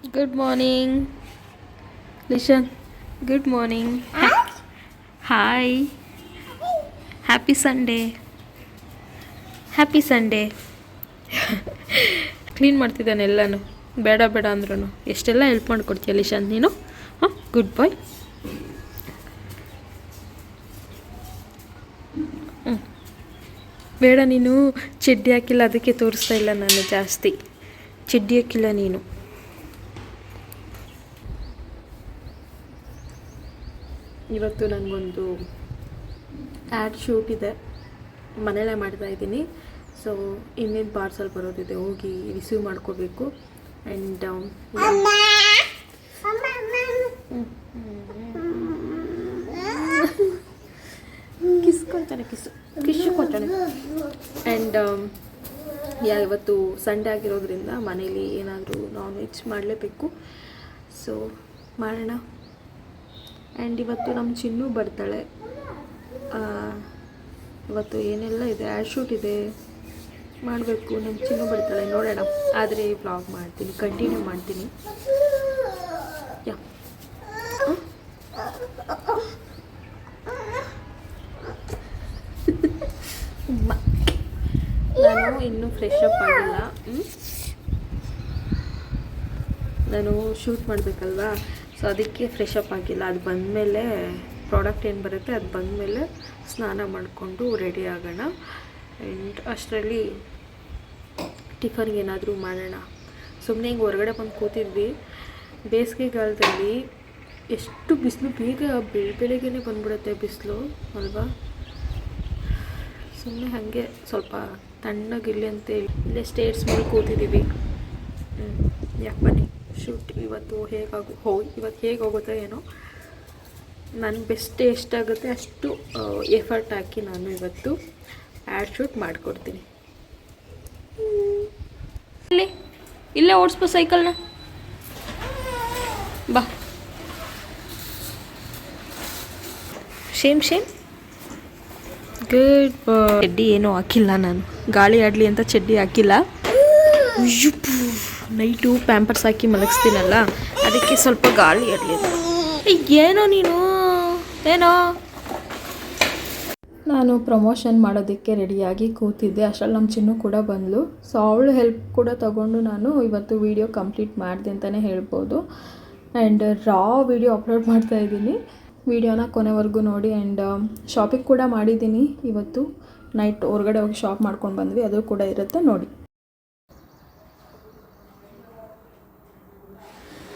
Good morning. Listen. Good morning. Hi. Happy Sunday. Happy Sunday. Clean ಮಾಡ್ತಿದ್ದಾನೆ ಎಲ್ಲನೂ ಬೇಡ ಬೇಡ ಅಂದ್ರೂ ಎಷ್ಟೆಲ್ಲ ಹೆಲ್ಪ್ ಮಾಡಿಕೊಡ್ತೀಯ ಲಿಶಾಂತ್ ನೀನು. ಹಾಂ, ಗುಡ್ ಬಾಯ್. ಬೇಡ, ನೀನು ಚಡ್ಡಿ ಹಾಕಿಲ್ಲ, ಅದಕ್ಕೆ ತೋರಿಸ್ತಾ ಇಲ್ಲ ನಾನು ಜಾಸ್ತಿ. ಚಡ್ಡಿ ಹಾಕಿಲ್ಲ ನೀನು. ಇವತ್ತು ನನಗೊಂದು ಆ್ಯಡ್ ಶೂಟ್ ಇದೆ, ಮನೇಲೇ ಮಾಡ್ತಾಯಿದ್ದೀನಿ. ಸೊ ಇನ್ನೇನು ಪಾರ್ಸಲ್ ಬರೋದಿದೆ, ಹೋಗಿ ರಿಸೀವ್ ಮಾಡ್ಕೋಬೇಕು. ಆ್ಯಂಡ್ ಕಿಸ್ಕೊತಾನೆ, ಕಿಸ್ಸು ಕೊಡ್ತಾನೆ. ಆ್ಯಂಡ್ ಇವತ್ತು ಸಂಡೇ ಆಗಿರೋದ್ರಿಂದ ಮನೇಲಿ ಏನಾದರೂ ನಾನ್ ವೆಜ್ ಮಾಡಲೇಬೇಕು. ಸೊ ಮಾಡೋಣ. ಆ್ಯಂಡ್ ಇವತ್ತು ನಮ್ಮ ಚಿನ್ನು ಬರ್ತಾಳೆ. ಇವತ್ತು ಏನೆಲ್ಲ ಇದೆ, ಆ್ಯಡ್ ಶೂಟ್ ಇದೆ, ಮಾಡಬೇಕು. ನಮ್ಮ ಚಿನ್ನು ಬರ್ತಾಳೆ, ನೋಡೋಣ. ಆದರೆ ವ್ಲಾಗ್ ಮಾಡ್ತೀನಿ, ಕಂಟಿನ್ಯೂ ಮಾಡ್ತೀನಿ. ಯಾ ನಾನು ಇನ್ನೂ ಫ್ರೆಶ್ ಅಪ್ ಆಗಿಲ್ಲ. ನಾನು ಶೂಟ್ ಮಾಡಬೇಕಲ್ವಾ, ಸೊ ಅದಕ್ಕೆ ಫ್ರೆಶ್ ಅಪ್ ಆಗಿಲ್ಲ. ಅದು ಬಂದಮೇಲೆ ಪ್ರಾಡಕ್ಟ್ ಏನು ಬರುತ್ತೆ ಅದು ಬಂದಮೇಲೆ ಸ್ನಾನ ಮಾಡಿಕೊಂಡು ರೆಡಿ ಆಗೋಣ. ಆ್ಯಂಡ್ ಅಷ್ಟರಲ್ಲಿ ಟಿಫನ್ಗೆ ಏನಾದರೂ ಮಾಡೋಣ. ಸುಮ್ಮನೆ ಹಿಂಗೆ ಹೊರಗಡೆ ಬಂದು ಕೂತಿದ್ವಿ. ಬೇಸಿಗೆಗಾಲದಲ್ಲಿ ಎಷ್ಟು ಬಿಸಿಲು, ಬೇಗ ಬೆಳಗ್ಗೆನೇ ಬಂದ್ಬಿಡುತ್ತೆ ಬಿಸಿಲು ಅಲ್ವಾ. ಸುಮ್ಮನೆ ಹಾಗೆ ಸ್ವಲ್ಪ ತಣ್ಣಗಿರಲಿ ಅಂತೇಳಿ ಇಲ್ಲೇ ಸ್ಟೇರ್ಸ್ ಮೇಲೆ ಕೂತಿದ್ದೀವಿ. ಯಾಕೆ ಬನ್ನಿ, ಶೂಟ್ ಇವತ್ತು ಇವತ್ತು ಹೇಗೆ ಹೋಗುತ್ತೋ ಏನೋ. ನನ್ನ ಬೆಸ್ಟ್ ಎಷ್ಟಾಗುತ್ತೆ ಅಷ್ಟು ಎಫರ್ಟ್ ಹಾಕಿ ನಾನು ಇವತ್ತು ಆ್ಯಡ್ ಶೂಟ್ ಮಾಡಿಕೊಡ್ತೀನಿ. ಇಲ್ಲೇ ಓಡಿಸ್ಬೋ ಸೈಕಲ್ನ, ಬಾ. ಶೇಮ್ ಗುಡ್ ಬಾಯ್. ಚಡ್ಡಿ ಏನೂ ಹಾಕಿಲ್ಲ ನಾನು, ಗಾಳಿ ಆಡಲಿ ಅಂತ ಚಡ್ಡಿ ಹಾಕಿಲ್ಲ. ನೈಟು ಪ್ಯಾಂಪರ್ಸ್ ಹಾಕಿ ಮಲಗಿಸ್ತೀನಲ್ಲ, ಅದಕ್ಕೆ ಸ್ವಲ್ಪ ಗಾಳಿ ಆಡಲಿ. ಏನೋ ನಾನು ಪ್ರಮೋಷನ್ ಮಾಡೋದಕ್ಕೆ ರೆಡಿಯಾಗಿ ಕೂತಿದ್ದೆ. ಅಷ್ಟರಲ್ಲಿ ನಮ್ಮ ಚಿನ್ನು ಕೂಡ ಬಂದಳು. ಸೊ ಅವಳು ಹೆಲ್ಪ್ ಕೂಡ ತಗೊಂಡು ನಾನು ಇವತ್ತು ವೀಡಿಯೋ ಕಂಪ್ಲೀಟ್ ಮಾಡಿದೆ ಅಂತಲೇ ಹೇಳ್ಬೋದು. ಆ್ಯಂಡ್ ರಾ ವೀಡಿಯೋ ಅಪ್ಲೋಡ್ ಮಾಡ್ತಾಯಿದ್ದೀನಿ. ವೀಡಿಯೋನ ಕೊನೆವರೆಗೂ ನೋಡಿ. ಆ್ಯಂಡ್ ಶಾಪಿಂಗ್ ಕೂಡ ಮಾಡಿದ್ದೀನಿ. ಇವತ್ತು ನೈಟ್ ಹೊರಗಡೆ ಹೋಗಿ ಶಾಪ್ ಮಾಡ್ಕೊಂಡು ಬಂದ್ವಿ, ಅದು ಕೂಡ ಇರುತ್ತೆ ನೋಡಿ.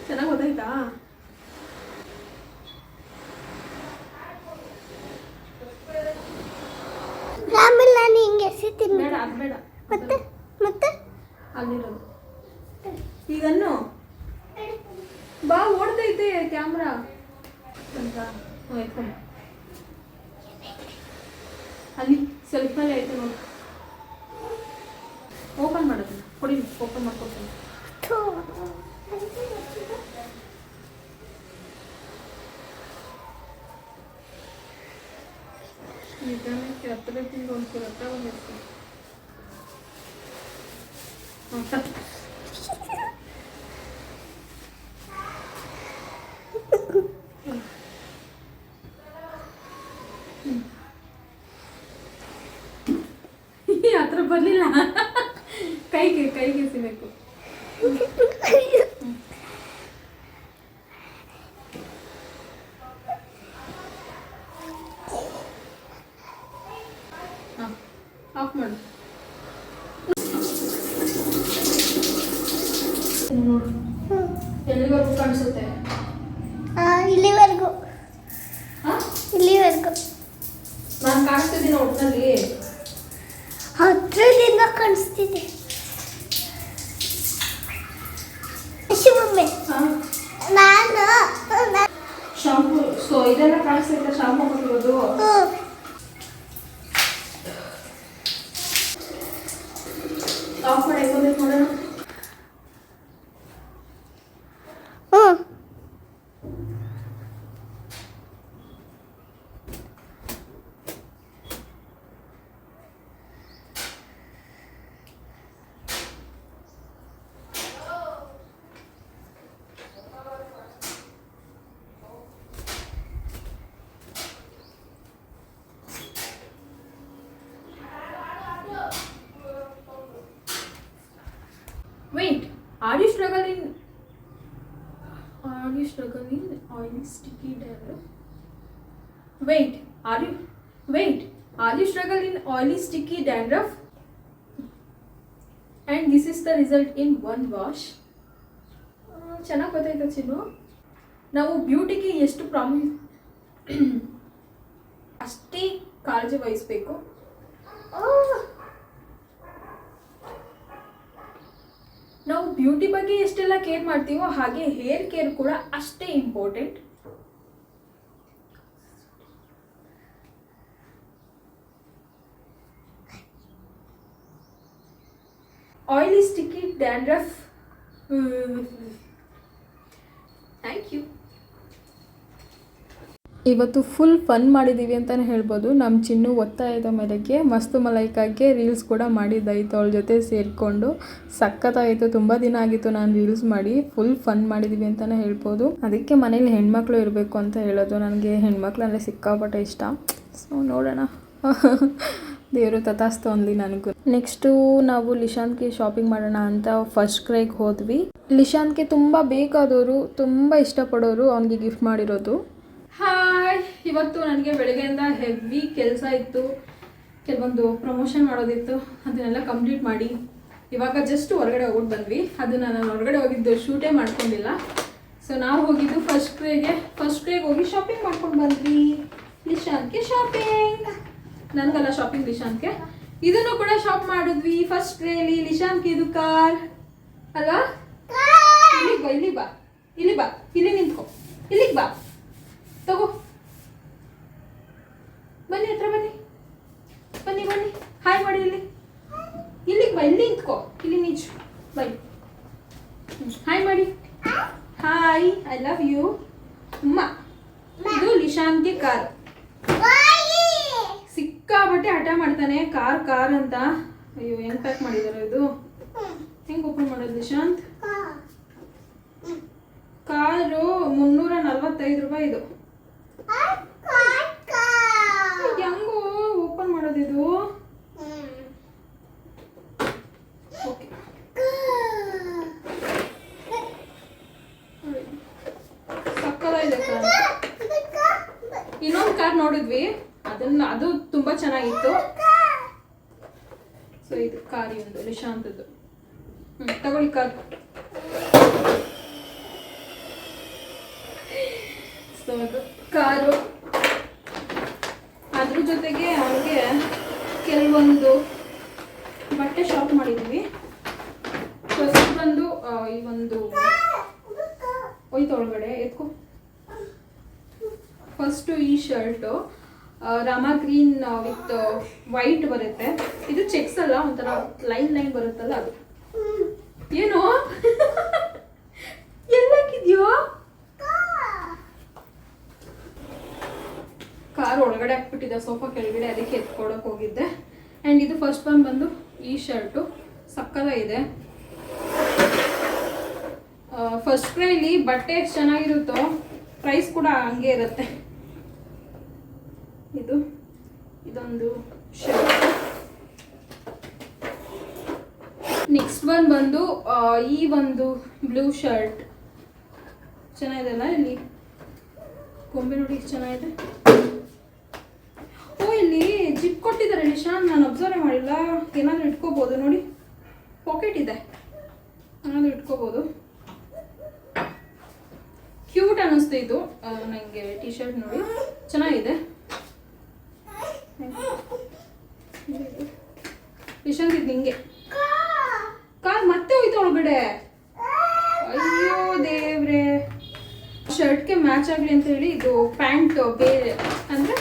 ಚೆನ್ನಾಗಿ ಗೊತ್ತಾಯ್ತಾ? ಮತ್ತೆ ಅಲ್ಲಿರೋದು ಈಗನ್ನು ಬಾ, ಓಡ್ತೈತೆ ಕ್ಯಾಮ್ರಾ ಅಂತ. ಅಲ್ಲಿ ಸೆಲ್ಫ್ನಲ್ಲಿ ಆಯ್ತು ನೋಡಿ. ಓಪನ್ ಮಾಡೋದು ಕೊಡಿ, ಓಪನ್ ಮಾಡ್ಕೊಡ್ತೀನಿ. ನಿಧಾನಕ್ಕೆ ಹತ್ತಬೇಕಿಂದ ಒಂಚೂರು ಹತ್ರ ಬಂದಿರ್ತೀನಿ. ಹತ್ರ ಬರಲಿಲ್ಲ, ಕೈಗೆ ಸಿಗಬೇಕು. ಆಫ್ ಮಾಡು. ನೋಡು ಎಲ್ಲಿವರೆಗೂ ಕಾಣಿಸುತ್ತೆ. ಇಲ್ಲಿವರೆಗೂ ನಾನು ಕಾಣಿಸ್ತಿದ್ದೀನಿ ಒಟ್ಟಿನಲ್ಲಿ, ಹತ್ರದಿಂದ ಕಾಣಿಸ್ತಿದೆ. ನಾನು ಶಾಂಪು, ಸೊ ಇದೆಲ್ಲ ಕಾಣಿಸ್ತಿಲ್ಲ, ಶಾಂಪು ಕೊಟ್ಟಿರೋದು. ಆಫ್ ಮಾಡಿ ಹಾಕೋಬೇಕು ನೋಡೋಣ. struggle in oily sticky dandruff? Wait, are you struggle in oily sticky dandruff? And this is the result in one wash. ಚೆನ್ನಾಗಿ ಗೊತ್ತಾಯ್ತು ಚಿನ್ನು. ನಾವು ಬ್ಯೂಟಿಗೆ ಎಷ್ಟು ಅಷ್ಟೇ ಕಾಳಜಿ ವಹಿಸಬೇಕು. ನಾವು ಬ್ಯೂಟಿ ಬಗ್ಗೆ ಎಷ್ಟೆಲ್ಲ ಕೇರ್ ಮಾಡ್ತೀವೋ ಹಾಗೆ ಹೇರ್ ಕೇರ್ ಕೂಡ ಅಷ್ಟೇ important. Oily sticky dandruff. Thank you. ಇವತ್ತು ಫುಲ್ ಫನ್ ಮಾಡಿದ್ದೀವಿ ಅಂತಲೇ ಹೇಳ್ಬೋದು. ನಮ್ಮ ಚಿನ್ನು ಒತ್ತಾಯದ ಮೇರೆಗೆ ಮಸ್ತು ಮಲೈಕಾಗೆ ರೀಲ್ಸ್ ಕೂಡ ಮಾಡಿದ್ದಾಯಿತು ಅವಳ ಜೊತೆ ಸೇರಿಕೊಂಡು. ಸಖತ್ತಾಯಿತು. ತುಂಬ ದಿನ ಆಗಿತ್ತು ನಾನು ರೀಲ್ಸ್ ಮಾಡಿ. ಫುಲ್ ಫನ್ ಮಾಡಿದ್ದೀವಿ ಅಂತಲೇ ಹೇಳ್ಬೋದು. ಅದಕ್ಕೆ ಮನೇಲಿ ಹೆಣ್ಮಕ್ಳು ಇರಬೇಕು ಅಂತ ಹೇಳೋದು. ನನಗೆ ಹೆಣ್ಮಕ್ಳು ಅಂದರೆ ಸಿಕ್ಕಾಪಟ್ಟೆ ಇಷ್ಟ. ಸೊ ನೋಡೋಣ, ದೇವರು ತಥಾಸ್ತು ಅಂದ್ಲಿ ನನಗೂ. ನೆಕ್ಸ್ಟು ನಾವು ಲಿಶಾನ್ಗೆ ಶಾಪಿಂಗ್ ಮಾಡೋಣ ಅಂತ ಫಸ್ಟ್ ಕ್ರೈಗೆ ಹೋದ್ವಿ. ಲಿಶಾನ್ಗೆ ತುಂಬ ಬೇಕಾದವರು, ತುಂಬ ಇಷ್ಟಪಡೋರು ಅವನಿಗೆ ಗಿಫ್ಟ್ ಮಾಡಿರೋದು. ಹಾಯ್, ಇವತ್ತು ನನಗೆ ಬೆಳಗ್ಗೆಯಿಂದ ಹೆವಿ ಕೆಲಸ ಇತ್ತು. ಕೆಲವೊಂದು ಪ್ರಮೋಷನ್ ಮಾಡೋದಿತ್ತು, ಅದನ್ನೆಲ್ಲ ಕಂಪ್ಲೀಟ್ ಮಾಡಿ ಇವಾಗ ಜಸ್ಟ್ ಹೊರಗಡೆ ಹೋಗ್ಬಿಟ್ಟು ಬಂದ್ವಿ. ಅದನ್ನು ನಾನು ಹೊರಗಡೆ ಹೋಗಿದ್ದು ಶೂಟೇ ಮಾಡ್ಕೊಂಡಿಲ್ಲ. ಸೊ ನಾವು ಹೋಗಿದ್ದು ಫಸ್ಟ್ ಕ್ರೇಗೆ ಹೋಗಿ ಶಾಪಿಂಗ್ ಮಾಡ್ಕೊಂಡು ಬಂದ್ವಿ. ಲಿಶಾನ್ಗೆ ಶಾಪಿಂಗ್, ನನಗಲ್ಲ ಶಾಪಿಂಗ್ ಲಿಶಾನ್ಗೆ. ಇದನ್ನು ಕೂಡ ಶಾಪ್ ಮಾಡಿದ್ವಿ ಫಸ್ಟ್ ಕ್ರೇಲಿ. ಲಿಶಾನ್ಗೆ ಇದು ಕಾರ್ ಅಲ್ವಾ? ಇಲ್ಲಿ ಬಾ, ಇಲ್ಲಿ ನಿಂತ್ಕೊ, ಇಲ್ಲಿಗೆ ಬಾ, ತಗೋ, ಬನ್ನಿ, ಹತ್ರ ಬನ್ನಿ, ಹಾಯ್ ಮಾಡಿ. ಇಲ್ಲಿಗೆ ಬಾ, ಇಲ್ಲಿ ನಿಂತ್ಕೋ, ಇಲ್ಲಿ ನಿಂಚು, ಬನ್ನಿ, ಹಾಯ್ ಮಾಡಿ. ಹಾಯ್, ಐ ಲವ್ ಯು ಅಮ್ಮ. ಇದು ಲಿಶಾನ್ಗೆ ಕಾರ್. ಸಿಕ್ಕಾಬಟ್ಟೆ ಹಠ ಮಾಡ್ತಾನೆ ಕಾರ್ ಅಂತ. ಅಯ್ಯೋ, ಹೆಂಗ್ ಪ್ಯಾಕ್ ಮಾಡಿದಾರೋ ಇದು, ಹೆಂಗ್ ಓಪನ್ ಮಾಡೋದು ಲಿಶಾಂತ್? ಕಾರು 345 ರೂಪಾಯಿ ಇದು. ಹೆಂಗೋ ಓಪನ್ ಮಾಡೋದಿದು? ಓಕೆ, ಸಕ್ಕತ್ತಾಗಿದೆ ಕಾರ್. ಇನ್ನೊಂದು ಕಾರ್ ನೋಡಿದ್ವಿ, ಅದು ತುಂಬಾ ಚೆನ್ನಾಗಿತ್ತು. ಸೊ ಇದು ಕಾರ್ ಒಂದು ಲಿಶಾಂತದ್ದು. ತಗೊಳ್ಳಿ ಕಾರ್. ಸೊ ಕಾರು, ಅದ್ರ ಜೊತೆಗೆ ಅವನಿಗೆ ಕೆಲವೊಂದು ಬಟ್ಟೆ ಶಾಪ್ ಮಾಡಿದ್ವಿ. ಫಸ್ಟ್ ಬಂದು ಈ ಒಂದು ಹೋಯ್ತು ಒಳಗಡೆ ಎತ್ಕೊ. ಫಸ್ಟು ಈ shirt Rama green with white ಬರುತ್ತೆ. ಇದು ಚೆಕ್ಸ್ ಅಲ್ಲ, ಒಂಥರ ಲೈನ್ ಬರುತ್ತಲ್ಲ ಅದು. ಏನು ಎಲ್ಲಾಕಿದ್ಯೋ? ಕಾರ್ ಒಳಗಡೆ ಹಾಕ್ಬಿಟ್ಟಿದ್ದೆ, ಸೋಫಾ ಕೆಳಗಡೆ, ಅದಕ್ಕೆ ಎತ್ಕೊಡಕ್ಕೆ ಹೋಗಿದ್ದೆ. ಆ್ಯಂಡ್ ಇದು ಫಸ್ಟ್ ಬಂದು ಈ ಶರ್ಟು ಸಕ್ಕತ್ತಾಗಿದೆ. ಫಸ್ಟ್ ಕ್ರೈಲಿ ಬಟ್ಟೆ ಎಷ್ಟು ಚೆನ್ನಾಗಿರುತ್ತೋ ಪ್ರೈಸ್ ಕೂಡ ಹಂಗೆ ಇರುತ್ತೆ. ಇದೊಂದು ಶರ್ಟ್. ನೆಕ್ಸ್ಟ್ ಬಂದು ಈ ಒಂದು ಬ್ಲೂ ಶರ್ಟ್ ಚೆನ್ನಾಗಿದೆಲ್ಲ. ಇಲ್ಲಿ ಗೊಂಬೆ ನೋಡಿ ಎಷ್ಟು ಚೆನ್ನಾಗಿದೆ. ಓ, ಇಲ್ಲಿ ಜಿಪ್ ಕೊಟ್ಟಿದ್ದಾರೆ ನಿಶಾನ್, ನಾನು ಅಬ್ಸರ್ವ್ ಮಾಡಿಲ್ಲ. ಏನಾದರೂ ಇಟ್ಕೋಬೋದು ನೋಡಿ, ಪಾಕೆಟ್ ಇದೆ, ಏನಾದರೂ ಇಟ್ಕೋಬೋದು. ಕ್ಯೂಟ್ ಅನ್ನಿಸ್ತು ಇದು ನನಗೆ. ಟಿ ಶರ್ಟ್ ನೋಡಿ ಚೆನ್ನಾಗಿದೆ. ನಿಶಾಂತ್ ಇದು ಹಿಂಗೆ ಕಾರ್ ಮತ್ತೆ ಹೋಯ್ತು ಒಳಗಡೆ. ಅಯ್ಯೋ ದೇವ್ರೆ. ಶರ್ಟ್ಗೆ ಮ್ಯಾಚ್ ಆಗಲಿ ಅಂತ ಹೇಳಿ ಇದು ಪ್ಯಾಂಟ್ ಬೇರೆ, ಅಂದರೆ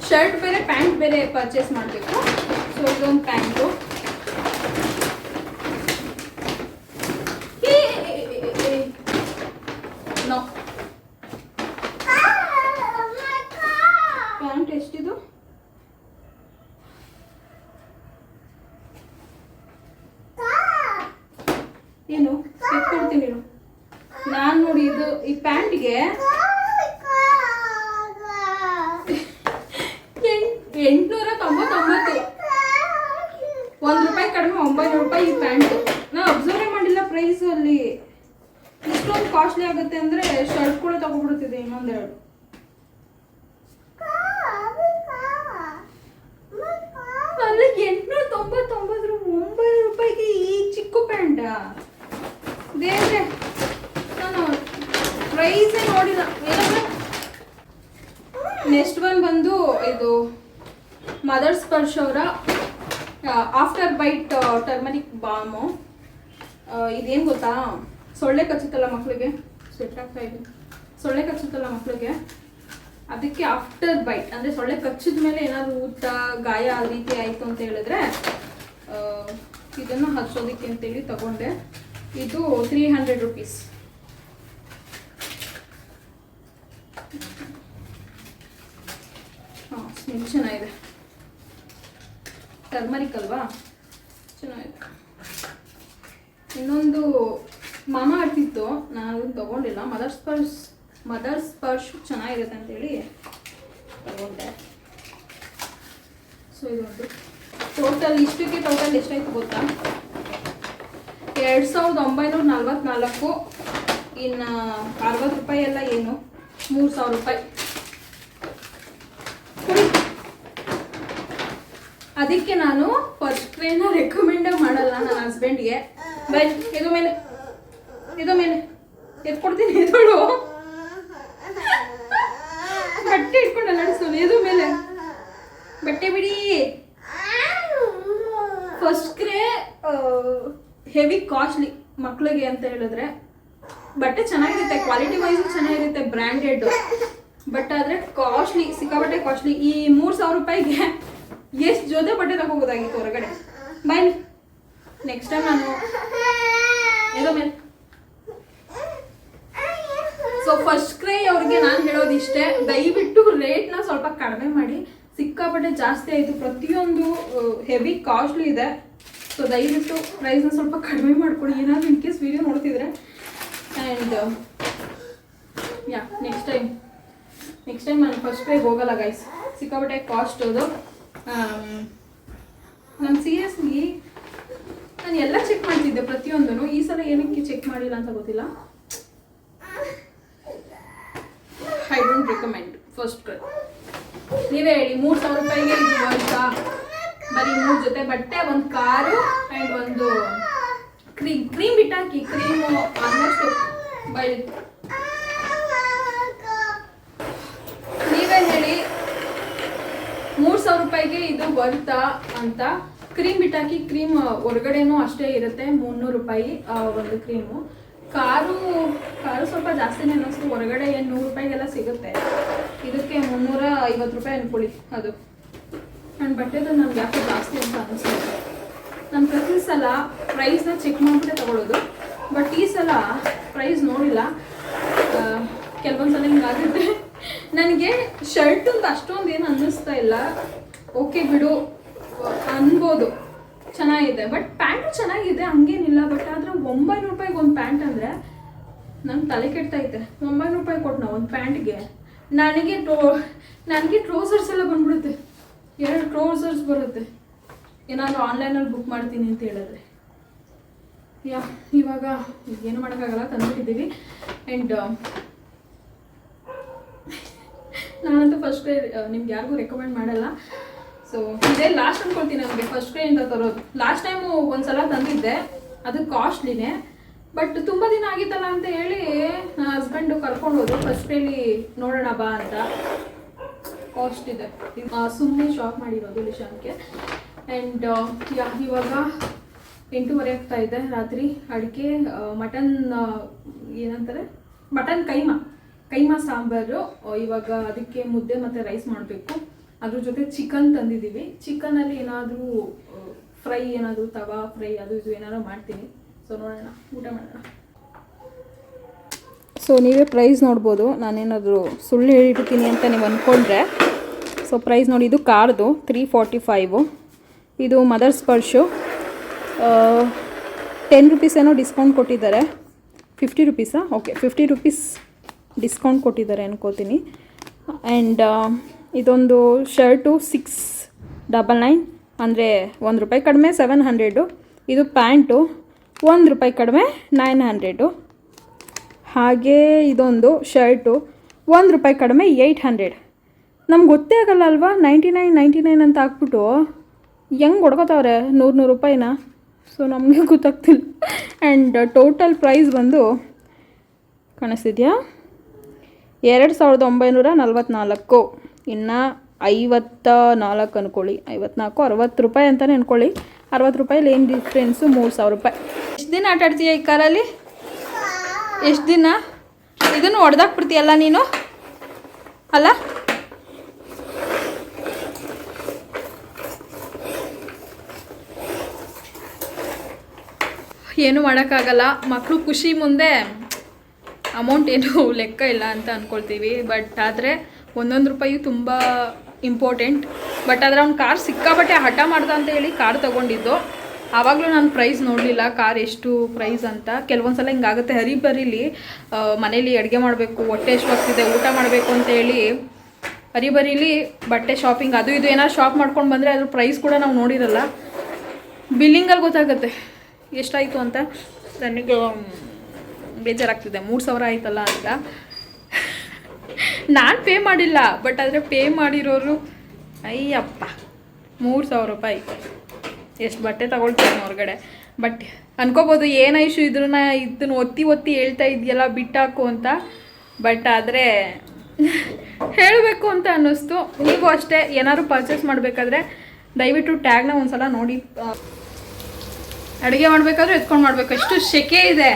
ಶರ್ಟ್ ಬೇರೆ ಪ್ಯಾಂಟ್ ಬೇರೆ ಪರ್ಚೇಸ್ ಮಾಡಬೇಕು. ಸೊ ಇದೊಂದು ಪ್ಯಾಂಟು. ಪ್ಯಾಂಟ್ ಎಷ್ಟಿದು? ಏನು ಎತ್ಕೊಡ್ತೀನಿ ನಾನು ನೋಡಿ. ಇದು ಈ ಪ್ಯಾಂಟ್ಗೆ 899. ₹1 ಕಡಿಮೆ 900 ರೂಪಾಯಿ ಈ ಪ್ಯಾಂಟು. ನಾನು ಅಬ್ಸರ್ವೇ ಮಾಡಿಲ್ಲ ಪ್ರೈಸು ಅಲ್ಲಿ ಇಷ್ಟೊಂದು ಕಾಸ್ಟ್ಲಿ ಆಗುತ್ತೆ ಅಂದರೆ ಶರ್ಟ್ ಕೂಡ ತಗೊಬಿಡ್ತಿದೆ ಇನ್ನೊಂದೆರಡು. ಅಲ್ಲಿ 899 900 ರೂಪಾಯಿಗೆ ಈ ಚಿಕ್ಕ ಪ್ಯಾಂಟಾ ದೇವ್ರೆ, ನಾನು ಪ್ರೈಸೇ ನೋಡಿಲ್ಲ. ಏನಂದ್ರೆ ನೆಕ್ಸ್ಟ್ ಒನ್ ಬಂದು ಇದು ಮದರ್ ಸ್ಪರ್ಶ್ ಅವರ ಆಫ್ಟರ್ ಬೈಟ್ ಟರ್ಮರಿಕ್ ಬಾಮು. ಇದೇನು ಗೊತ್ತಾ, ಸೊಳ್ಳೆ ಕಚ್ಚುತ್ತಲ್ಲ ಮಕ್ಕಳಿಗೆ, ಸ್ವೆಟ್ ಆಗ್ತಾ ಇದೆ, ಸೊಳ್ಳೆ ಕಚ್ಚುತ್ತಲ್ಲ ಮಕ್ಕಳಿಗೆ, ಅದಕ್ಕೆ ಆಫ್ಟರ್ ಬೈಟ್ ಅಂದರೆ ಸೊಳ್ಳೆ ಕಚ್ಚಿದ ಮೇಲೆ ಏನಾದರೂ ಊಟ ಗಾಯ ಆ ರೀತಿ ಆಯಿತು ಅಂತ ಹೇಳಿದ್ರೆ ಇದನ್ನು ಹಚ್ಚೋದಕ್ಕೆ ಅಂತೇಳಿ ತಗೊಂಡೆ. ಇದು 300 ರೂಪೀಸ್. ಹಾಂ, ಸ್ಮೆಲ್ ಚೆನ್ನಾಗಿದೆ, ಟರ್ಮರಿಕ್ ಅಲ್ವಾ, ಚೆನ್ನಾಗಿದೆ. ಇನ್ನೊಂದು ಮಾಮಾ ಅರ್ತಿತ್ತು, ನಾನು ಅದನ್ನು ತೊಗೊಂಡಿಲ್ಲ. ಮದರ್ ಸ್ಪರ್ಶ್ ಚೆನ್ನಾಗಿರುತ್ತೆ ಅಂತೇಳಿ ತಗೊಂಡೆ. ಸೊ ಇದೊಂದು ಟೋಟಲ್ ಎಷ್ಟಾಯ್ತು ಗೊತ್ತಾ, 2944. ಇನ್ನು 60 ರೂಪಾಯಿ ಎಲ್ಲ ಏನು, 3000 ರೂಪಾಯಿ. ಅದಕ್ಕೆ ನಾನು ಫಸ್ಟ್ ಕ್ರೇನ ರೆಕಮೆಂಡೇ ಮಾಡಲ್ಲ ನನ್ನ ಹಸ್ಬೆಂಡ್ಗೆ. ಬೈ ಇದು ಮೇಲೆ ಎತ್ಕೊಡ್ತೀನಿ, ಎದೋಳು ಬಟ್ಟೆ ಇಟ್ಕೊಂಡು ನಡೆಸೋನು, ಎದು ಮೇಲೆ ಬಟ್ಟೆ ಬಿಡಿ. ಫಸ್ಟ್ ಕ್ರೇ ಹೆವಿ ಕಾಸ್ಟ್ಲಿ ಮಕ್ಕಳಿಗೆ ಅಂತ ಹೇಳಿದ್ರೆ. ಬಟ್ಟೆ ಚೆನ್ನಾಗಿರುತ್ತೆ, ಕ್ವಾಲಿಟಿ ವೈಸ್ ಚೆನ್ನಾಗಿರುತ್ತೆ, ಬ್ರ್ಯಾಂಡೆಡ್. ಬಟ್ ಆದರೆ ಕಾಸ್ಟ್ಲಿ, ಸಿಕ್ಕಾಬಟ್ಟೆ ಕಾಸ್ಟ್ಲಿ. ಈ 3000 ರೂಪಾಯಿಗೆ ಎಷ್ಟು ಜೊತೆ ಬಟ್ಟೆ ತಗೋಬೋದಾಗಿತ್ತು ಹೊರಗಡೆ. ಬಾಯ್, ನೆಕ್ಸ್ಟ್ ಟೈಮ್ ನಾನು ಏನೋ ಮೇಲೆ. ಸೊ ಫಸ್ಟ್ ಕ್ರೈ ಅವ್ರಿಗೆ ನಾನು ಹೇಳೋದಿಷ್ಟೇ, ದಯವಿಟ್ಟು ರೇಟ್ನ ಸ್ವಲ್ಪ ಕಡಿಮೆ ಮಾಡಿ. ಸಿಕ್ಕಾಪಟ್ಟೆ ಜಾಸ್ತಿ ಆಯಿತು, ಪ್ರತಿಯೊಂದು ಹೆವಿ ಕಾಸ್ಟ್ಲಿ ಇದೆ. ಸೊ ದಯವಿಟ್ಟು ಪ್ರೈಸ್ನ ಸ್ವಲ್ಪ ಕಡಿಮೆ ಮಾಡ್ಕೊಡಿ, ಏನಾದರೂ ಇನ್ ಕೇಸ್ ವಿಡಿಯೋ ನೋಡ್ತಿದ್ರೆ. ಆ್ಯಂಡ್ ಯಾ ನೆಕ್ಸ್ಟ್ ಟೈಮ್ ನಾನು ಫಸ್ಟ್ ಕ್ರೈಗೆ ಹೋಗಲ್ಲ ಗೈಸ್, ಸಿಕ್ಕಾಪಟ್ಟೆ ಕಾಸ್ಟ್ ಅದು. ನಾನು ಸೀರಿಯಸ್ಲಿ ನಾನು ಎಲ್ಲ ಚೆಕ್ ಮಾಡ್ತಿದ್ದೆ ಪ್ರತಿಯೊಂದೂ. ಈ ಸಲ ಏನಕ್ಕೆ ಚೆಕ್ ಮಾಡಿಲ್ಲ ಅಂತ ಗೊತ್ತಿಲ್ಲ. I don't recommend first CRY. ನೀವೇ ಹೇಳಿ, 3000 ರೂಪಾಯಿಗೆ ಇದು ವರ್ತಾ? ಬರೀ 3 ಜೊತೆ ಬಟ್ಟೆ, ಒಂದು ಕಾರು ಆ್ಯಂಡ್ ಒಂದು ಕ್ರೀಮ್ ಬಿಟ್ಟಾಕಿ. Cream almost bye. ನೀವೇ ಹೇಳಿ, 3000 ರೂಪಾಯಿಗೆ ಇದು ವರ್ತಾ ಅಂತ. ಕ್ರೀಮ್ ಬಿಟ್ಟಾಕಿ, ಕ್ರೀಮ್ ಹೊರಗಡೆನೂ ಅಷ್ಟೇ ಇರುತ್ತೆ, 300 ರೂಪಾಯಿ ಒಂದು ಕ್ರೀಮು. ಕಾರು ಸ್ವಲ್ಪ ಜಾಸ್ತಿನೇ ಅನ್ನಿಸ್ತು, ಹೊರಗಡೆ 100 ರೂಪಾಯಿಗೆಲ್ಲ ಸಿಗುತ್ತೆ, ಇದಕ್ಕೆ 350 ರೂಪಾಯಿ ಅಂದ್ಕೊಳ್ಳಿ ಅದು. ನನ್ನ ಬಟ್ಟೆದು ನನಗೆ ಯಾಕೆ ಜಾಸ್ತಿ ಅಂತ ಅನ್ನಿಸ್ತಿದೆ. ನಾನು ಪ್ರತಿ ಸಲ ಪ್ರೈಸ್ನ ಚೆಕ್ ಮಾಡಿಬಿಟ್ಟೆ ತೊಗೊಳ್ಳೋದು, ಬಟ್ ಈ ಸಲ ಪ್ರೈಸ್ ನೋಡಿಲ್ಲ. ಕೆಲವೊಂದು ಸಲ ಹಿಂಗಾಗುತ್ತೆ. ನನಗೆ ಶರ್ಟಂದು ಅಷ್ಟೊಂದು ಏನು ಅನ್ನಿಸ್ತಾ ಇಲ್ಲ. ಓಕೆ ಬಿಡು ಅನ್ಬೋದು, ಚೆನ್ನಾಗಿದೆ. ಬಟ್ ಪ್ಯಾಂಟು ಚೆನ್ನಾಗಿದೆ, ಹಂಗೇನಿಲ್ಲ. ಬಟ್ ಆದರೆ 900 ರೂಪಾಯಿಗೆ ಒಂದು ಪ್ಯಾಂಟ್ ಅಂದರೆ ನಂಗೆ ತಲೆ ಕೆಡ್ತೈತೆ. 900 ರೂಪಾಯಿ ಕೊಟ್ಟು ಒಂದು ಪ್ಯಾಂಟ್ಗೆ ನನಗೆ ಟ್ರೋಸರ್ಸ್ ಎಲ್ಲ ಬಂದ್ಬಿಡುತ್ತೆ. 2 ಟ್ರೋಸರ್ಸ್ ಬರುತ್ತೆ ಏನಾದರೂ ಆನ್ಲೈನಲ್ಲಿ ಬುಕ್ ಮಾಡ್ತೀನಿ ಅಂತ ಹೇಳಿದ್ರೆ. ಇವಾಗ ಏನು ಮಾಡೋಕ್ಕಾಗಲ್ಲ, ತಂದುಬಿಟ್ಟಿದ್ದೀವಿ. ಆ್ಯಂಡ್ ನಾನಂತೂ ಫಸ್ಟ್ ಕ್ರೈ ನಿಮ್ಗೆ ಯಾರಿಗೂ ರೆಕಮೆಂಡ್ ಮಾಡಲ್ಲ. ಸೊ ಇದೇ ಲಾಸ್ಟ್ ಅಂದ್ಕೊಳ್ತೀನಿ ನನಗೆ ಫಸ್ಟ್ ಕ್ರೈ ಅಂತ ತರೋದು. ಲಾಸ್ಟ್ ಟೈಮು ಒಂದು ಸಲ ತಂದಿದ್ದೆ, ಅದು ಕಾಸ್ಟ್ಲಿನೇ. ಬಟ್ ತುಂಬ ದಿನ ಆಗಿತ್ತಲ್ಲ ಅಂತ ಹೇಳಿ ನನ್ನ ಹಸ್ಬೆಂಡು ಕರ್ಕೊಂಡು ಹೋದ್ರು ಫಸ್ಟ್ ಕ್ರೈಲಿ ನೋಡೋಣ ಬಾ ಅಂತ. ಕಾಸ್ಟ್ ಇದೆ, ಸುಮ್ಮನೆ ಶಾಪ್ ಮಾಡಿರೋದು ಲಿಶಾನ್ಗೆ. ಆ್ಯಂಡ್ ಇವಾಗ 8:30 ಆಗ್ತಾ ಇದೆ ರಾತ್ರಿ. ಅಡುಗೆ ಮಟನ್ ಏನಂತಾರೆ, ಮಟನ್ ಕೈಮಾ ಸಾಂಬಾರು. ಇವಾಗ ಅದಕ್ಕೆ ಮುದ್ದೆ ಮತ್ತು ರೈಸ್ ಮಾಡಬೇಕು. ಅದ್ರ ಜೊತೆ ಚಿಕನ್ ತಂದಿದ್ದೀವಿ. ಚಿಕನಲ್ಲಿ ಏನಾದರೂ ಫ್ರೈ, ಏನಾದರೂ ತವಾ ಫ್ರೈ ಅದು ಇದು ಏನಾದರೂ ಮಾಡ್ತೀನಿ. ಸೊ ನೋಡೋಣ, ಊಟ ಮಾಡೋಣ. ಸೊ ನೀವೇ ಪ್ರೈಸ್ ನೋಡ್ಬೋದು, ನಾನೇನಾದರೂ ಸುಳ್ಳು ಹೇಳಿರ್ತೀನಿ ಅಂತ ನೀವು ಅಂದ್ಕೊಂಡ್ರೆ. ಸೊ ಪ್ರೈಸ್ ನೋಡಿ, ಇದು ಕಾರ್ದು 345. ಇದು ಮದರ್ ಸ್ಪರ್ಶು 10 ರೂಪೀಸ್ ಏನೋ ಡಿಸ್ಕೌಂಟ್ ಕೊಟ್ಟಿದ್ದಾರೆ. 50 ರೂಪೀಸಾ? ಓಕೆ, 50 ರೂಪೀಸ್ ಡಿಸ್ಕೌಂಟ್ ಕೊಟ್ಟಿದ್ದಾರೆ ಅನ್ಕೋತೀನಿ. ಆ್ಯಂಡ್ ಇದೊಂದು ಶರ್ಟು 699. ಅಂದರೆ 1 ರೂಪಾಯಿ ಕಡಿಮೆ 700. ಇದು ಪ್ಯಾಂಟು 1 ರೂಪಾಯಿ ಕಡಿಮೆ 900. ಹಾಗೇ ಇದೊಂದು ಶರ್ಟು 1 ರೂಪಾಯಿ ಕಡಿಮೆ 800. ನಮ್ಗೆ ಗೊತ್ತೇ ಆಗಲ್ಲ ಅಲ್ವಾ, 99 ಅಂತ ಹಾಕ್ಬಿಟ್ಟು ಹೆಂಗೆ ಹೊಡ್ಕೋತಾವ್ರೆ 100 ರೂಪಾಯಿನ. ಸೊ ನಮಗೆ ಗೊತ್ತಾಗ್ತಿಲ್ಲ. ಆ್ಯಂಡ್ ಟೋಟಲ್ ಪ್ರೈಸ್ ಬಂದು ಕಾಣಿಸ್ತಿದ್ಯಾ 2944. ಇನ್ನು 54 ಅಂದ್ಕೊಳ್ಳಿ, 60 ರೂಪಾಯಿ ಅಂತಲೇ ಅಂದ್ಕೊಳ್ಳಿ. 60 ರೂಪಾಯಲ್ಲಿ ಏನು ಡಿಫ್ರೆನ್ಸು, 3000 ರೂಪಾಯಿ. ಎಷ್ಟು ದಿನ ಆಟ ಆಡ್ತೀಯ ಈ ಕಾರಲ್ಲಿ? ಎಷ್ಟು ದಿನ? ಇದನ್ನು ಹೊಡೆದಾಕ್ಬಿಡ್ತೀಯಲ್ಲ ನೀನು ಅಲ್ಲ? ಏನು ಮಾಡೋಕ್ಕಾಗಲ್ಲ, ಮಕ್ಕಳು ಖುಷಿ ಮುಂದೆ ಅಮೌಂಟ್ ಏನು ಲೆಕ್ಕ ಇಲ್ಲ ಅಂತ ಅಂದ್ಕೊಳ್ತೀವಿ. ಬಟ್ ಆದರೆ 1 ರೂಪಾಯಿ ತುಂಬ ಇಂಪಾರ್ಟೆಂಟ್. ಬಟ್ ಆದರೆ ಅವ್ನು ಕಾರ್ ಸಿಕ್ಕಾಬಟ್ಟೆ ಹಠ ಮಾಡ್ದ ಅಂತ ಹೇಳಿ ಕಾರ್ ತೊಗೊಂಡಿದ್ದು. ಆವಾಗಲೂ ನಾನು ಪ್ರೈಸ್ ನೋಡಲಿಲ್ಲ ಕಾರ್ ಎಷ್ಟು ಪ್ರೈಸ್ ಅಂತ. ಕೆಲವೊಂದು ಸಲ ಹಿಂಗಾಗುತ್ತೆ, ಹರಿಬರಿಲಿ ಮನೇಲಿ ಅಡುಗೆ ಮಾಡಬೇಕು, ಹೊಟ್ಟೆ ಎಷ್ಟುವಾಗ್ತಿದೆ, ಊಟ ಮಾಡಬೇಕು ಅಂತ ಹೇಳಿ ಹರಿಬರಿಲಿ ಬಟ್ಟೆ ಶಾಪಿಂಗ್ ಅದು ಇದು ಏನಾದ್ರು ಶಾಪ್ ಮಾಡ್ಕೊಂಡು ಬಂದರೆ ಅದ್ರ ಪ್ರೈಸ್ ಕೂಡ ನಾವು ನೋಡಿರಲ್ಲ. ಬಿಲ್ಲಿಂಗಲ್ಲಿ ಗೊತ್ತಾಗುತ್ತೆ ಎಷ್ಟಾಯಿತು ಅಂತ. ನನಗೆ ಬೇಜಾರಾಗ್ತಿದೆ, 3000 ಆಯ್ತಲ್ಲ ಅಂತ. ನಾನು ಪೇ ಮಾಡಿಲ್ಲ, ಬಟ್ ಆದರೆ ಪೇ ಮಾಡಿರೋರು ಅಯ್ಯಪ್ಪ 3000 ರೂಪಾಯಿ ಎಷ್ಟು ಬಟ್ಟೆ ತಗೊಳ್ತೀನಿ ಹೊರಗಡೆ. ಬಟ್ ಅನ್ಕೋಬೋದು ಏನು ಇಶ್ಯೂ ಇದನ್ನು ಒತ್ತಿ ಹೇಳ್ತಾ ಇದೆಯಲ್ಲ ಬಿಟ್ಟಾಕು ಅಂತ. ಬಟ್ ಆದರೆ ಹೇಳಬೇಕು ಅಂತ ಅನ್ನಿಸ್ತು. ನೀವು ಅಷ್ಟೇ ಏನಾದ್ರು ಪರ್ಚೇಸ್ ಮಾಡಬೇಕಾದ್ರೆ ದಯವಿಟ್ಟು ಟ್ಯಾಗ್ನ ಒಂದು ಸಲ ನೋಡಿ. ಅಡುಗೆ ಮಾಡಬೇಕಾದ್ರೆ ಎತ್ಕೊಂಡು ಮಾಡಬೇಕು. ಎಷ್ಟು ಸೆಕೆ ಇದೆ,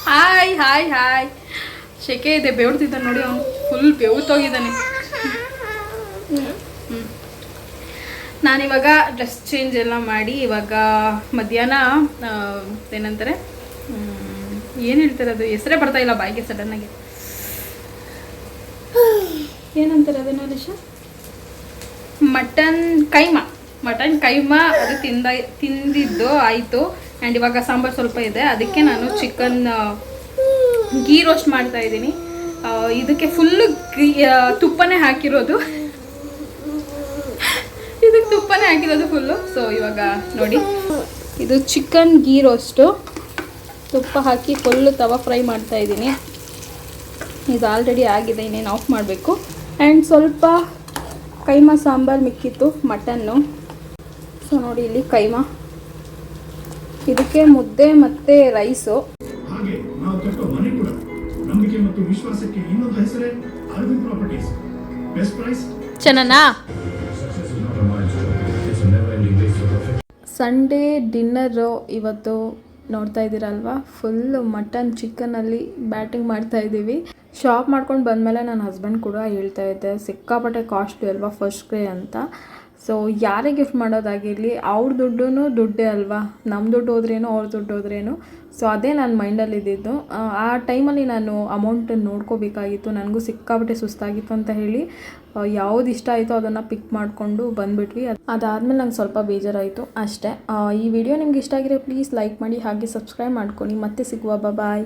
ಹಾಯ್ ಹಾಯ್ ಹಾಯ್ ಸೆಕೆ ಇದೆ, ಬೆವ್ತಿದ್ದಾನೆ ನೋಡಿ, ಅವನು ಫುಲ್ ಬೆವ್ತೋಗಿದ್ದಾನೆ. ನಾನಿವಾಗ ಡ್ರೆಸ್ ಚೇಂಜ್ ಎಲ್ಲ ಮಾಡಿ ಇವಾಗ ಮಧ್ಯಾಹ್ನ ಏನಂತಾರೆ, ಏನು ಹೇಳ್ತಾರೆ ಅದು ಹೆಸರೇ ಬರ್ತಾ ಇಲ್ಲ ಬಾಯಿಗೆ ಸಡನ್ನಾಗಿ. ಏನಂತಾರೆ ಅದನ್ನ ರಿಷಾ? ಮಟನ್ ಕೈಮಾ ಅದು ತಿಂದಿದ್ದು ಆಯಿತು. ಆ್ಯಂಡ್ ಇವಾಗ ಸಾಂಬಾರು ಸ್ವಲ್ಪ ಇದೆ, ಅದಕ್ಕೆ ನಾನು ಚಿಕನ್ ಗೀ ರೋಸ್ಟ್ ಮಾಡ್ತಾ ಇದ್ದೀನಿ. ಇದಕ್ಕೆ ಫುಲ್ಲು ತುಪ್ಪನೇ ಹಾಕಿರೋದು, ಇದಕ್ಕೆ ತುಪ್ಪನೇ ಹಾಕಿರೋದು ಫುಲ್ಲು. ಸೊ ಇವಾಗ ನೋಡಿ, ಇದು ಚಿಕನ್ ಗೀ ರೋಸ್ಟು ತುಪ್ಪ ಹಾಕಿ ಫುಲ್ಲು ತವಾ ಫ್ರೈ ಮಾಡ್ತಾ ಇದ್ದೀನಿ. ಇದು ಆಲ್ರೆಡಿ ಆಗಿದೆ, ಇನ್ನೇನು ಆಫ್ ಮಾಡಬೇಕು. ಆ್ಯಂಡ್ ಸ್ವಲ್ಪ ಕೈಮಾ ಸಾಂಬಾರು ಮಿಕ್ಕಿತ್ತು, ಮಟನ್ನು. ಸೊ ನೋಡಿ ಇಲ್ಲಿ ಕೈಮಾ, ಇದಕ್ಕೆ ಮುದ್ದೆ ಮತ್ತು ರೈಸು. ಹಾಗೆ ನಾವು ಕಟ್ಟೋ ಮನೆ ಕೂಡ ನಂಬಿಕೆ ಮತ್ತು ವಿಶ್ವಾಸಕ್ಕೆ ಇನ್ನೊಂದು ಹೆಸರೇ ಅರವಿಂದ್ ಪ್ರಾಪರ್ಟೀಸ್. Best price. ಚೆನ್ನಾ? ಸಂಡೇ ಡಿನ್ನರು ಇವತ್ತು ನೋಡ್ತಾ ಇದ್ದೀರಲ್ವಾ, ಫುಲ್ಲು ಮಟನ್ ಚಿಕನಲ್ಲಿ ಬ್ಯಾಟಿಂಗ್ ಮಾಡ್ತಾ ಇದ್ದೀವಿ. ಶಾಪ್ ಮಾಡ್ಕೊಂಡು ಬಂದಮೇಲೆ ನನ್ನ ಹಸ್ಬೆಂಡ್ ಕೂಡ ಹೇಳ್ತಾ ಇದ್ದೆ, ಸಿಕ್ಕಾಪಟ್ಟೆ ಕಾಸ್ಟ್ಲಿ ಅಲ್ವಾ ಫಸ್ಟ್ ಡೇ ಅಂತ. ಸೊ ಯಾರೇ ಗಿಫ್ಟ್ ಮಾಡೋದಾಗಿರಲಿ ಅವ್ರ ದುಡ್ಡೇ ಅಲ್ವಾ, ನಮ್ಮ ದುಡ್ಡು ಹೋದ್ರೇನು ಅವ್ರ ದುಡ್ಡು ಹೋದ್ರೇನು. ಸೊ ಅದೇ ನನ್ನ ಮೈಂಡಲ್ಲಿ ಇದ್ದಿದ್ದು. ಆ ಟೈಮಲ್ಲಿ ನಾನು ಅಮೌಂಟನ್ನು ನೋಡ್ಕೋಬೇಕಾಗಿತ್ತು, ನನಗೂ ಸಿಕ್ಕಾಪಟ್ಟೆ ಸುಸ್ತಾಗಿತ್ತು ಅಂತ ಹೇಳಿ ಯಾವ್ದು ಇಷ್ಟ ಆಯಿತು ಅದನ್ನು ಪಿಕ್ ಮಾಡಿಕೊಂಡು ಬಂದುಬಿಟ್ವಿ. ಅದಾದಮೇಲೆ ನಂಗೆ ಸ್ವಲ್ಪ ಬೇಜಾರಾಯಿತು ಅಷ್ಟೇ. ಈ ವಿಡಿಯೋ ನಿಮ್ಗೆ ಇಷ್ಟ ಆಗಿರೋ ಪ್ಲೀಸ್ ಲೈಕ್ ಮಾಡಿ, ಹಾಗೆ ಸಬ್ಸ್ಕ್ರೈಬ್ ಮಾಡ್ಕೊಳ್ಳಿ. ಮತ್ತೆ ಸಿಗುವ, ಬಾಯ್.